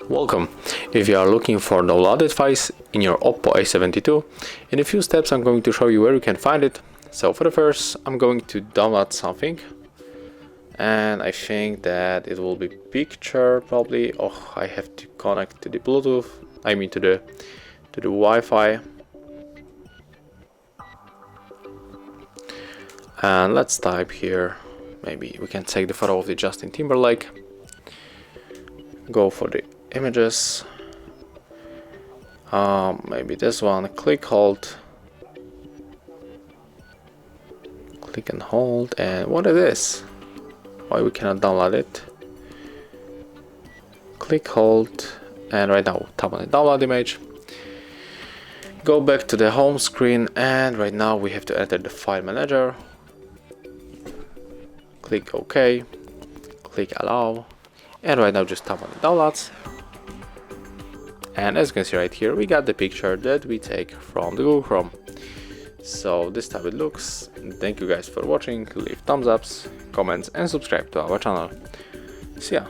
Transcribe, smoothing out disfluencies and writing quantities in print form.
Welcome. If you are looking for downloaded files in your OPPO A72, in a few steps I'm going to show you where you can find it. So for the first, I'm going to download something, and I think that it will be picture probably. Oh, I have to connect to the Bluetooth, I mean to the Wi-Fi. And let's type here, maybe we can take the photo of the Justin Timberlake, go for the images, maybe this one, click hold, click and hold, and what is this? Why we cannot download it? Click hold, and right now tap on the download image, go back to the home screen, and right now we have to enter the file manager, click OK, click allow, and right now just tap on the downloads. And as you can see right here, we got the picture that we take from the Google Chrome. So this is how it looks. Thank you guys for watching. Leave thumbs ups, comments, and subscribe to our channel. See ya.